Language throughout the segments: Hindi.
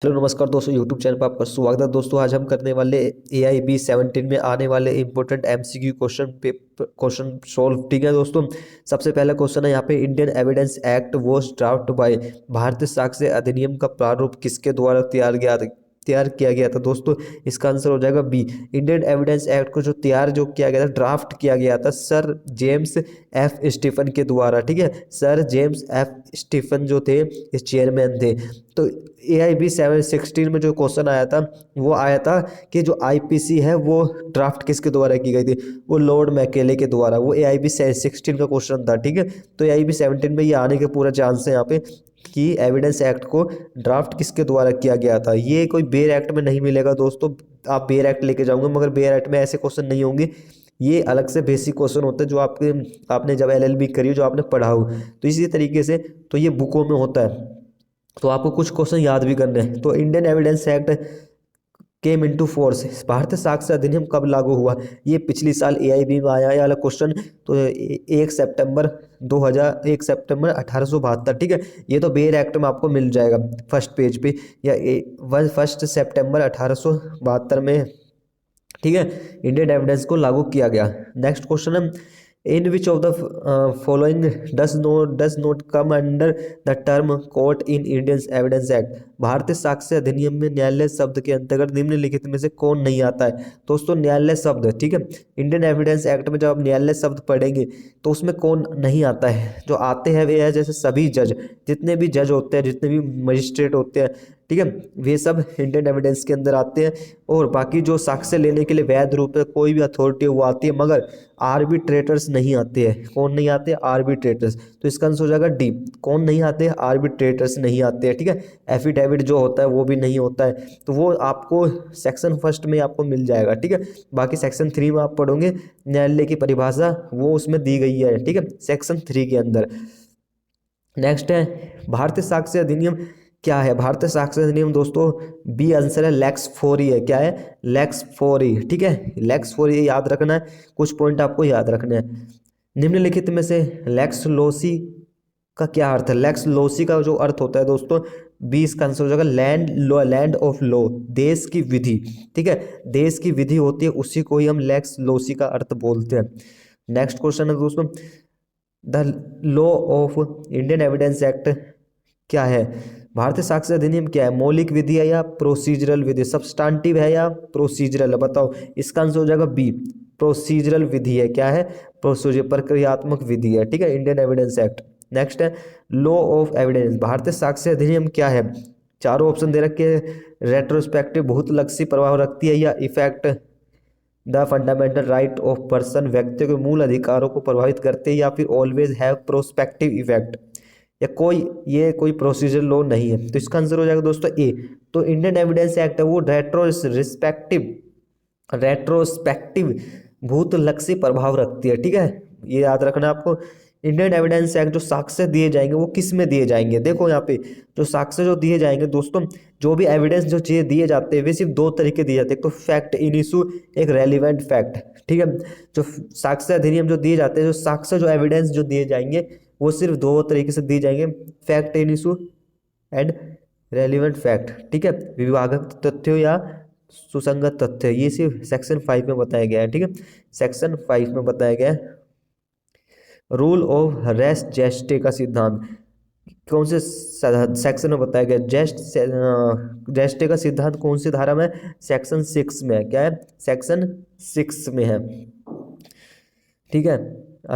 हेलो नमस्कार दोस्तों, यूट्यूब चैनल पर आपका स्वागत है। दोस्तों आज हम करने वाले AIB 17 में आने वाले इंपॉर्टेंट MCQ क्वेश्चन सोल्व। ठीक है दोस्तों, सबसे पहला क्वेश्चन है यहाँ पे, Indian evidence act was draft by, भारतीय साक्ष्य अधिनियम का प्रारूप किसके द्वारा तैयार किया गया था। दोस्तों इसका आंसर हो जाएगा बी। इंडियन एविडेंस एक्ट को जो किया गया था, ड्राफ्ट किया गया था सर जेम्स एफ स्टीफन के द्वारा। ठीक है, सर जेम्स एफ स्टीफन जो थे इस चेयरमैन थे। तो AIB 16 में जो क्वेश्चन आया था वो आया था कि जो IPC है वो ड्राफ्ट किसके द्वारा की गई थी, वो लॉर्ड मैकेले के द्वारा। वो AIB 16 का क्वेश्चन था। ठीक है, तो AIB 17 में ये आने के पूरा चांस है यहाँ पे कि एविडेंस एक्ट को ड्राफ्ट किसके द्वारा किया गया था। ये कोई बेयर एक्ट में नहीं मिलेगा दोस्तों, आप बेयर एक्ट लेके जाओगे मगर बेयर एक्ट में ऐसे क्वेश्चन नहीं होंगे। ये अलग से बेसिक क्वेश्चन होते हैं जो आपने जब LLB करी हो, जो आपने पढ़ा हो। तो इसी तरीके से तो ये बुकों में होता है, तो आपको कुछ क्वेश्चन याद भी करने हैं। तो Indian evidence act came into force, भारतीय साक्ष्य अधिनियम कब लागू हुआ, ये पिछली साल AIB में आया ये वाला क्वेश्चन। तो 1 सितंबर 1872। ठीक है, ये तो बेयर एक्ट में आपको मिल जाएगा फर्स्ट पेज पे, या 1 सितंबर 1872 में। ठीक है, इंडियन एविडेंस को लागू किया गया। नेक्स्ट क्वेश्चन है, in which of the following does not come under the term court in Indian evidence act, भारतीय साक्ष्य अधिनियम में न्यायालय शब्द के अंतर्गत निम्नलिखित में से कौन नहीं आता है। दोस्तों न्यायालय शब्द, ठीक है, इंडियन एविडेंस एक्ट में जब आप न्यायालय शब्द पढ़ेंगे तो उसमें कौन नहीं आता है। जो आते हैं वे है जैसे सभी जज, जितने भी जज होते हैं, जितने भी मजिस्ट्रेट होते हैं, ठीक है, वे सब इंडियन एविडेंस के अंदर आते हैं। और बाकी जो साक्ष्य लेने के लिए वैध रूप से कोई भी अथॉरिटी वो आती है, मगर आर्बिट्रेटर्स नहीं आते हैं। कौन नहीं आते? आर्बिट्रेटर्स। तो इसका आंसर हो जाएगा डी, कौन नहीं आते? आर्बिट्रेटर्स नहीं आते हैं। ठीक है, एफिडेविट जो होता है वो भी नहीं होता है, तो वो आपको सेक्शन फर्स्ट में आपको मिल जाएगा। ठीक है, बाकी सेक्शन 3 में आप पढ़ोगे न्यायालय की परिभाषा, वो उसमें दी गई है। ठीक है, सेक्शन 3 के अंदर। नेक्स्ट है, भारतीय साक्ष्य अधिनियम क्या है। भारतीय साक्ष्य अधिनियम दोस्तों बी आंसर है, लैक्स 4E है। क्या है? लैक्स 4E। ठीक है, लैक्स 4E याद रखना है, कुछ पॉइंट आपको याद रखने हैं। निम्नलिखित में से लैक्स लोसी का क्या अर्थ है। लैक्स लोसी का जो अर्थ होता है दोस्तों, 20 का आंसर हो जाएगा लैंड ऑफ लॉ, देश की विधि। ठीक है, देश की विधि होती है, उसी को ही हम लैक्स लोसी का अर्थ बोलते हैं। नेक्स्ट क्वेश्चन है दोस्तों, the law of Indian evidence act क्या है। भारतीय साक्ष्य अधिनियम क्या है? मौलिक विधि है या प्रोसीजरल विधि, सब्सटांटिव है या प्रोसीजरल है, बताओ। इसका आंसर हो जाएगा बी, प्रोसीजरल विधि है। क्या है? प्रोसीजर, प्रक्रियात्मक विधि है। ठीक है, इंडियन एविडेंस एक्ट। नेक्स्ट है, लॉ ऑफ एविडेंस, भारतीय साक्ष्य अधिनियम क्या है। चारों ऑप्शन दे रखे हैं, रेट्रोस्पेक्टिव, भूतलक्षी प्रभाव रखती है, या effect the fundamental right of person, व्यक्तियों के मूल अधिकारों को प्रभावित करते हैं, या फिर ऑलवेज हैव प्रोस्पेक्टिव इफेक्ट, या ये कोई प्रोसीजर लॉ नहीं है। तो इसका आंसर हो जाएगा दोस्तों ए। तो इंडियन एविडेंस एक्ट है वो रेट्रोस्पेक्टिव भूतलक्षी प्रभाव रखती है। ठीक है, ये याद रखना आपको। इंडियन एविडेंस एक्ट जो साक्ष्य दिए जाएंगे वो किस में दिए जाएंगे, देखो यहाँ पे जो साक्ष्य जो दिए जाएंगे दोस्तों, जो भी एविडेंस जो चीज़ें दिए जाते हैं वे सिर्फ दो तरीके दिए जाते हैं, एक तो फैक्ट इन इशू, एक रेलिवेंट फैक्ट। ठीक है, जो साक्ष्य अधिनियम जो दिए जाते हैं, जो साक्ष्य जो एविडेंस जो दिए जाएंगे वो सिर्फ दो तरीके से दिए जाएंगे, fact in issue and relevant fact. ठीक है, विवादक तथ्यों या सुसंगत तथ्य, ये सिर्फ सेक्शन 5 में बताया गया है। ठीक है, सेक्शन 5 में बताया गया है। रूल ऑफ रेस जेस्टे का सिद्धांत कौन से सेक्शन में बताया गया? जेस्टे का सिद्धांत कौन सी धारा में? सेक्शन 6 में है। क्या है? सेक्शन 6 में है। ठीक है,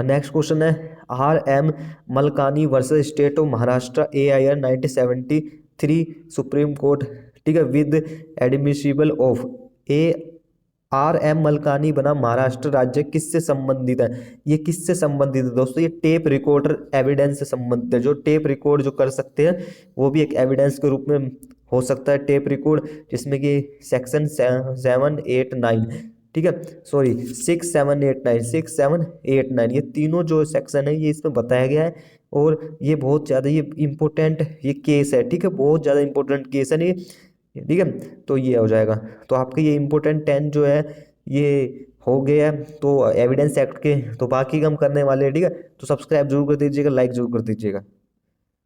नेक्स्ट क्वेश्चन है, RM Malkani versus state of Maharashtra AIR 1973 supreme court. ठीक है, with admissible of RM Malkani बना महाराष्ट्र राज्य, किससे संबंधित है? ये किससे संबंधित है दोस्तों? ये टेप रिकॉर्डर एविडेंस से संबंधित है। जो टेप रिकॉर्ड जो कर सकते हैं वो भी एक एविडेंस के रूप में हो सकता है, टेप रिकॉर्ड, जिसमें कि सेक्शन 7, 8, 9, ठीक है, सॉरी 6, 7, 8, 9 ये तीनों जो सेक्शन है ये इसमें बताया गया है। और ये बहुत ज़्यादा ये इम्पोर्टेंट ये केस है। ठीक है, बहुत ज़्यादा इम्पोर्टेंट केस है ये। ठीक है, तो ये हो जाएगा। तो आपके ये इम्पोर्टेंट 10 जो है ये हो गया है तो एविडेंस एक्ट के। तो बाकी हम करने वाले हैं। ठीक है, तो सब्सक्राइब जरूर कर दीजिएगा, लाइक जरूर कर दीजिएगा।